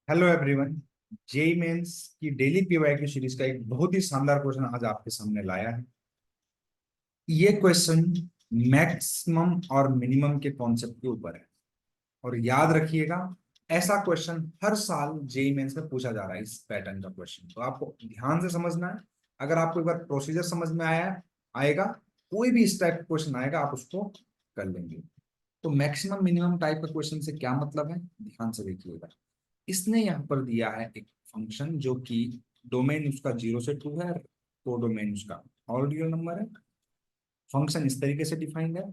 Hello everyone. JEE mains की daily PYQ series का एक बहुत ही शानदार क्वेश्चन आज आपके सामने लाया है। ये क्वेश्चन मैक्सिमम और मिनिमम के कॉन्सेप्ट के ऊपर है। और याद रखिएगा, ऐसा क्वेश्चन हर साल जेई मेंस में पूछा जा रहा है। इस पैटर्न का क्वेश्चन तो आपको ध्यान से समझना है। अगर आपको एक बार प्रोसीजर समझ में आएगा, कोई भी इस टाइप का क्वेश्चन आएगा आप उसको कर लेंगे। तो मैक्सिमम मिनिमम टाइप का क्वेश्चन से क्या मतलब है, ध्यान से देखिएगा। इसने यहाँ पर दिया है एक फंक्शन जो कि डोमेन उसका 0 से 2 है, तो डोमेन उसका ऑल रियल नंबर है। फंक्शन इस तरीके से डिफाइंड है।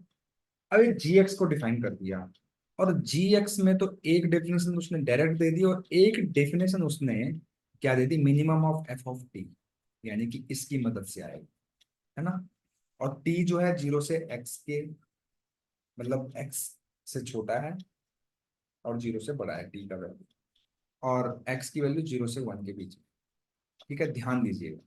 अब एक जी एक्स को डिफाइन कर दिया, और जी एक्स में तो एक डेफिनेशन उसने डायरेक्ट दे दी, और एक डेफिनेशन उसने क्या दे दी, minimum of F of T, यानी कि इसकी मदद से आएगा, है ना। और टी जो है 0 से x के, मतलब x से छोटा है और 0 से बड़ा है टी का वैल्यू, और x की वैल्यू 0 से 1 के बीच में। ठीक है, ध्यान दीजिएगा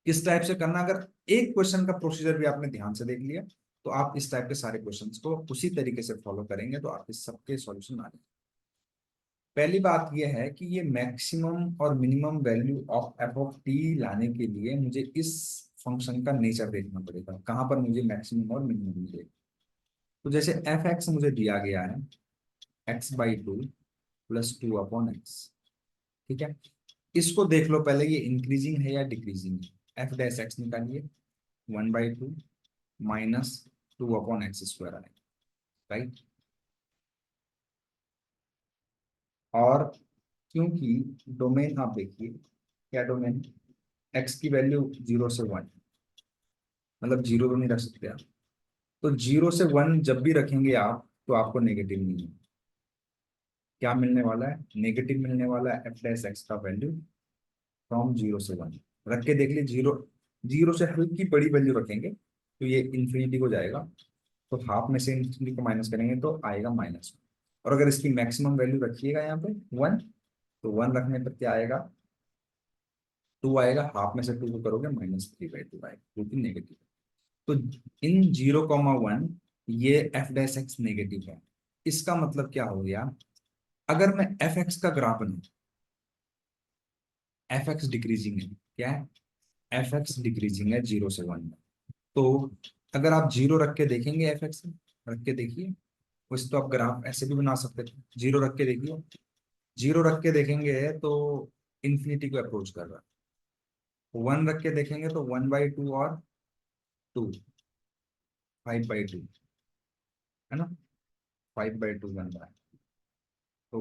किस टाइप से करना। अगर एक क्वेश्चन का प्रोसीजर भी आपने ध्यान से देख लिया, तो आप इस टाइप के सारे क्वेश्चंस को उसी तरीके से फॉलो करेंगे तो आपके सबके सॉल्यूशन आ जाएंगे। पहली बात यह है कि ये मैक्सिमम और minimum value of F of T लाने के लिए मुझे इस फंक्शन का नेचर देखना पड़ेगा, कहाँ पर मुझे मैक्सिमम और मिनिमम मिलेगा। तो जैसे एफ एक्स मुझे दिया गया है x/2 + 2/x। ठीक है, इसको देख लो पहले, ये इंक्रीजिंग है या डिक्रीजिंग है। एफ डैश एक्स निकालिए, 1/2 -2/x² आएगा, राइट। और क्योंकि डोमेन आप देखिए, क्या डोमेन, एक्स की वैल्यू 0 से 1, मतलब जीरो तो नहीं रख सकते आप। तो 0 से 1 जब भी रखेंगे आप, तो आपको नेगेटिव मिलेगा। क्या मिलने वाला है, नेगेटिव मिलने वाला है एफ डैश एक्स का वैल्यू फ्रॉम 0 से 1। रख के देख लीजिए, जीरो जीरो से हल्की बड़ी वैल्यू रखेंगे तो ये इन्फिनिटी को जाएगा। तो हाफ में से इन्फिनिटी को माइनस करेंगे तो आएगा -1। और अगर इसकी मैक्सिमम वैल्यू रखिएगा यहाँ पे 1, तो 1 रखने पर क्या आएगा, 2 आएगा। हाफ में से 2 को करोगे -3/2 आएगा, जो कि नेगेटिव है। तो इन 0,1 ये एफ डैश एक्स नेगेटिव है। इसका मतलब क्या हो गया, अगर मैं एफ एक्स का ग्राफ बनाऊं, एफ एक्स डिक्रीजिंग है, क्या है, एफ एक्स डिक्रीजिंग है 0 से 1 में। तो अगर आप जीरो रख के देखेंगे, एफ एक्स रख के देखिए, वैसे तो आप ग्राफ ऐसे भी बना सकते थे, जीरो रख के देखिए। जीरो रख के देखेंगे तो इन्फिनिटी को अप्रोच कर रहा है। 1 रख के देखेंगे तो 1/2 और 2, 5/2, है ना। 5/2 बन रहा है, तो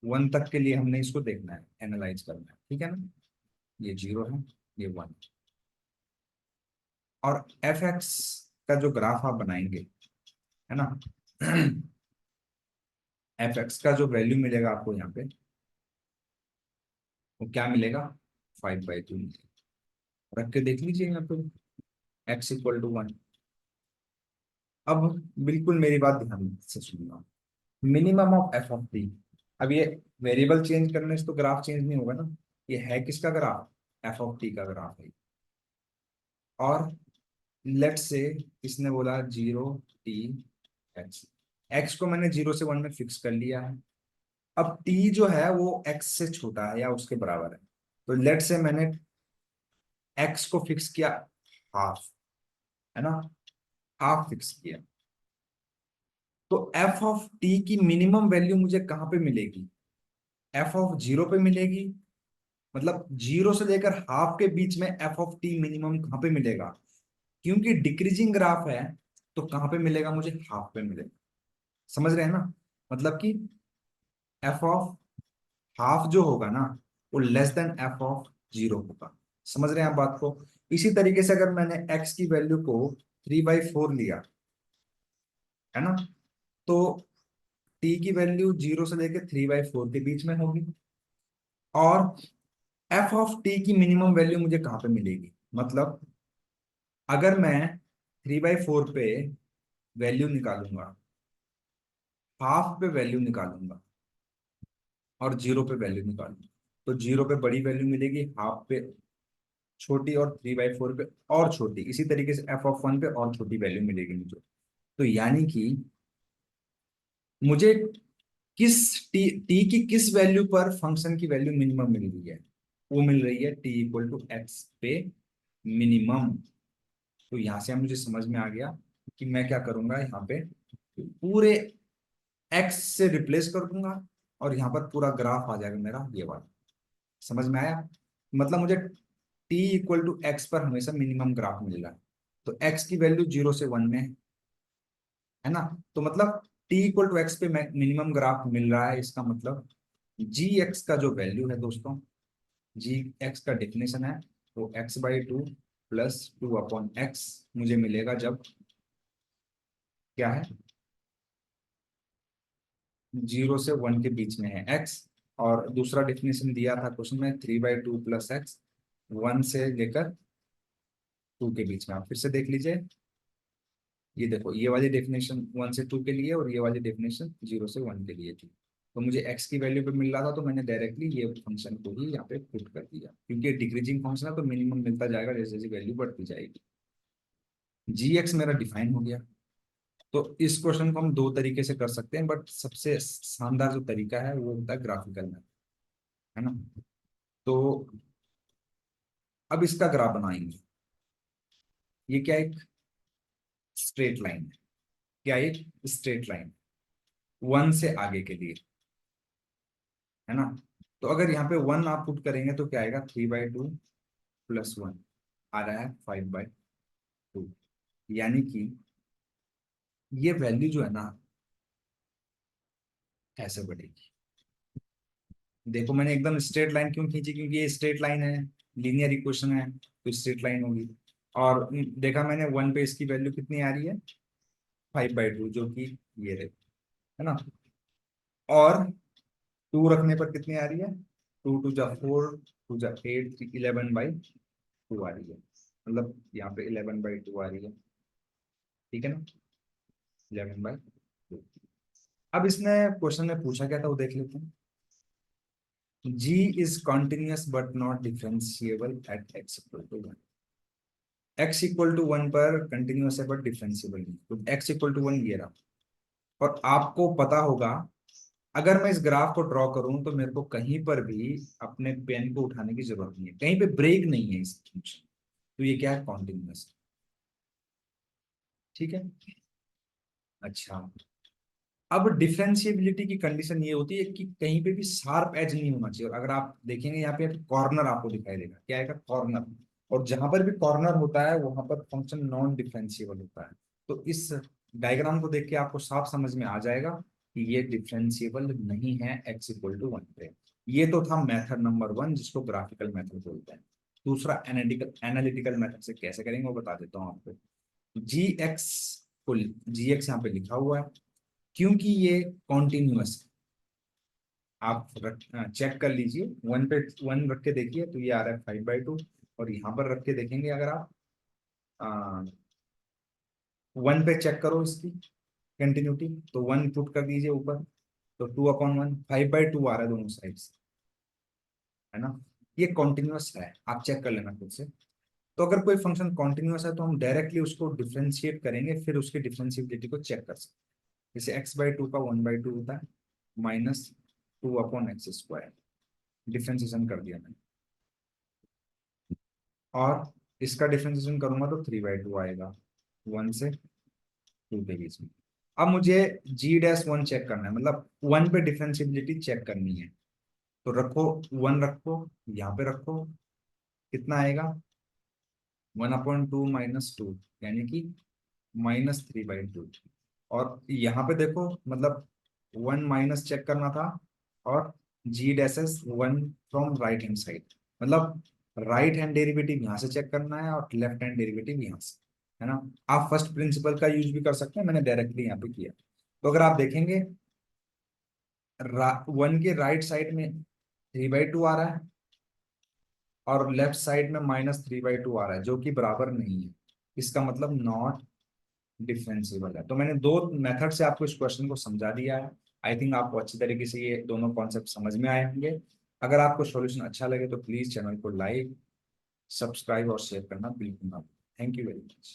1 तक के लिए हमने इसको देखना है, एनालाइज करना है, ठीक है ना। ये 0 है, ये 1। और एफ एक्स का जो ग्राफ आप बनाएंगे, है ना, एफ एक्स का जो वैल्यू मिलेगा आपको यहाँ पे, वो क्या मिलेगा, 5/2 रख के देख लीजिए यहाँ पे, x = 1। अब बिल्कुल मेरी बात ध्यान से सुनना, minimum of F of T. अब ये वेरिएबल चेंज करने से तो ग्राफ चेंज नहीं होगा ना। ये है किसका ग्राफ, एफ ऑफ टी का ग्राफ है। और लेट से इसने बोला 0 t x, x को मैंने 0 से 1 में फिक्स कर लिया है। अब t जो है वो x से छोटा है या उसके बराबर है। तो लेट से मैंने x को फिक्स किया हाफ, है ना, हाफ फिक्स किया। तो एफ ऑफ टी की मिनिमम वैल्यू मुझे कहां पे मिलेगी, एफ ऑफ 0 पे मिलेगी। मतलब 0 से लेकर हाफ के बीच में एफ ऑफ टी मिनिमम कहां पे मिलेगा, क्योंकि डिक्रीजिंग ग्राफ है, तो कहां पे मिलेगा, मुझे हाफ पे मिलेगा। समझ रहे हैं ना, मतलब कि एफ ऑफ हाफ जो होगा ना, वो लेस देन एफ ऑफ 0 होगा। समझ रहे हैं आप बात को। इसी तरीके से अगर मैंने एक्स की वैल्यू को 3/4 लिया, है ना, तो टी की वैल्यू 0 से लेकर 3/4 के बीच में होगी। और एफ ऑफ टी की मिनिमम वैल्यू मुझे कहाँ पे मिलेगी, मतलब अगर मैं 3/4 पे वैल्यू निकालूंगा, हाफ पे वैल्यू निकालूंगा, और 0 पे वैल्यू निकालूंगा, तो 0 पे बड़ी वैल्यू मिलेगी, हाफ पे छोटी, और 3/4 पे और छोटी। इसी तरीके से एफ ऑफ 1 पे और छोटी वैल्यू मिलेगी मुझे। तो यानी कि मुझे किस टी की किस वैल्यू पर फंक्शन की वैल्यू मिनिमम मिल रही है? वो मिल रही है टी इक्वल टू एक्स पे मिनिमम। तो यहां से मुझे समझ में आ गया कि मैं क्या करूंगा, यहाँ पे पूरे एक्स से रिप्लेस कर दूंगा और यहाँ पर पूरा ग्राफ आ जाएगा मेरा ये वाला। समझ में आया? मतलब मुझे टी इक्वल टू एक्स पर हमेशा मिनिमम ग्राफ मिल रहा है। तो एक्स की वैल्यू 0 से 1 में है ना? तो मतलब टी इक्वल टू एक्स पे मिनिमम ग्राफ मिल रहा है, इसका मतलब जी एक्स का जो वैल्यू है दोस्तों, जी एक्स का डेफिनेशन है वो x/2 प्लस 2/x मुझे मिलेगा जब क्या है, 0 से 1 के बीच में है x। और दूसरा डेफिनेशन दिया था क्वेश्चन में 3/2 प्लस एक्स 1 से लेकर 2 के बीच में। आप फिर से देख लीजिए, ये देखो ये वाली डेफिनेशन 1 से 2 के लिए और ये वाली डेफिनेशन 0 से 1 के लिए थी। तो मुझे x की वैल्यू पे मिल रहा था तो मैंने डायरेक्टली ये फंक्शन को ही यहाँ पे पुट कर दिया, क्योंकि डिक्रीजिंग फंक्शन है तो मिनिमम मिलता जाएगा जैसे जैसे वैल्यू बढ़ती जाएगी। जी एक्स मेरा डिफाइन हो गया। तो इस क्वेश्चन को हम दो तरीके से कर सकते हैं, बट सबसे शानदार जो तरीका है वो होता है ग्राफिकल मेथड, है ना? तो अब इसका ग्राफ बनाएंगे। ये क्या एक स्ट्रेट लाइन है, क्या एक स्ट्रेट लाइन 1 से आगे के लिए, है ना? तो अगर यहाँ पे 1 आप पुट करेंगे तो क्या आएगा, 3/2 प्लस 1 आ रहा है 5/2। यानी कि ये वैल्यू जो है ना ऐसे बढ़ेगी। देखो मैंने एकदम स्ट्रेट लाइन क्यों खींची, क्योंकि ये स्ट्रेट लाइन है, लीनियर इक्वेशन है तो स्ट्रेट लाइन होगी। और देखा मैंने 1 पे इसकी वैल्यू कितनी आ रही है, 5/2, जो कि ये रही, है ना? और 2 रखने पर कितनी आ रही है, 2 2 जा 4, 2 जा 8, 11/2 आ रही है। मतलब यहाँ पे 11/2 आ रही है, ठीक है ना? 11/2। अब इसने क्वेश्चन में पूछा क्या था वो देख लेते हैं। G is continuous but not differentiable at x=1। x=1 पर कंटिन्यूस है बट डिफरेंशिएबल नहीं, तो x=1 ये रहा। और आपको पता होगा, अगर मैं इस ग्राफ को ड्रॉ करूं तो मेरे को कहीं पर भी अपने पेन को उठाने की जरूरत नहीं है, कहीं पे ब्रेक नहीं है इस फंक्शन। तो ये क्या है, कॉन्टिन्यूस, ठीक है? अच्छा, अब डिफरेंशिएबिलिटी की कंडीशन ये होती है कि कहीं पे भी शार्प एज नहीं होना चाहिए। और अगर आप देखेंगे यहाँ पे कॉर्नर आपको दिखाई देगा, क्या आएगा, कॉर्नर। और जहां पर भी कॉर्नर होता है वहां पर फंक्शन नॉन डिफरेंशिएबल होता है। तो इस डायग्राम को देख के आपको साफ समझ में आ जाएगा कि ये डिफरेंशिएबल नहीं है x=1 पे। ये तो था मेथड नंबर 1 जिसको ग्राफिकल मेथड बोलते हैं। दूसरा एनालिटिकल एनालिटिकल मेथड से कैसे करेंगे वो बता देता हूँ आपको। जी एक्स को, जी एक्स यहाँ पे लिखा हुआ है क्योंकि ये कॉन्टिन्यूअस है। आप चेक कर लीजिए, 1 पे 1 रख के देखिए तो ये आ रहा है 5/2। और यहाँ पर रख के देखेंगे अगर आप 1 पे चेक करो इसकी कंटिन्यूटी, तो 1 पुट कर दीजिए ऊपर, तो 2/1 5/2 आ रहा है दोनों साइड से, है ना? ये कॉन्टिन्यूअस है, आप चेक कर लेना खुद से। तो अगर कोई फंक्शन कॉन्टिन्यूअस है तो हम डायरेक्टली उसको डिफ्रेंशिएट करेंगे, फिर उसकी डिफ्रेंशिएबिलिटी को चेक कर सकते हैं। जैसे x/2 का 1/2 होता है, -2/x², डिफ्रेंशिएशन कर दिया मैंने। और इसका डिफ्रेंशिएशन करूंगा तो 3/2 आएगा, 1 से 2 के बीच में। अब मुझे g'1 चेक करना है, मतलब 1 पे डिफ्रेंशिएबिलिटी चेक करनी है। तो रखो, 1 रखो, यहाँ पे रखो, कितना आएगा, 1/2 -2, यानी कि -3/2। और यहाँ पे देखो, मतलब 1 माइनस चेक करना था। और g'1 from right hand side, मतलब राइट हैंड डेरिवेटिव यहाँ से चेक करना है और लेफ्ट हैंड डेरिवेटिव यहाँ से, है ना? आप फर्स्ट प्रिंसिपल का यूज भी कर सकते हैं, मैंने डायरेक्टली यहाँ पे किया। तो अगर आप देखेंगे 1 के राइट साइड में 3/2 आ रहा है और लेफ्ट साइड में -3/2 आ रहा है, जो कि बराबर नहीं है। इसका मतलब नॉट डिफरेंशिएबल है। तो मैंने दो मेथड से आपको इस क्वेश्चन को समझा दिया है। आई थिंक आपको अच्छी तरीके से ये दोनों कॉन्सेप्ट समझ में आए होंगे। अगर आपको सॉल्यूशन अच्छा लगे तो प्लीज चैनल को लाइक, सब्सक्राइब और शेयर करना बिल्कुल ना। Thank you very much.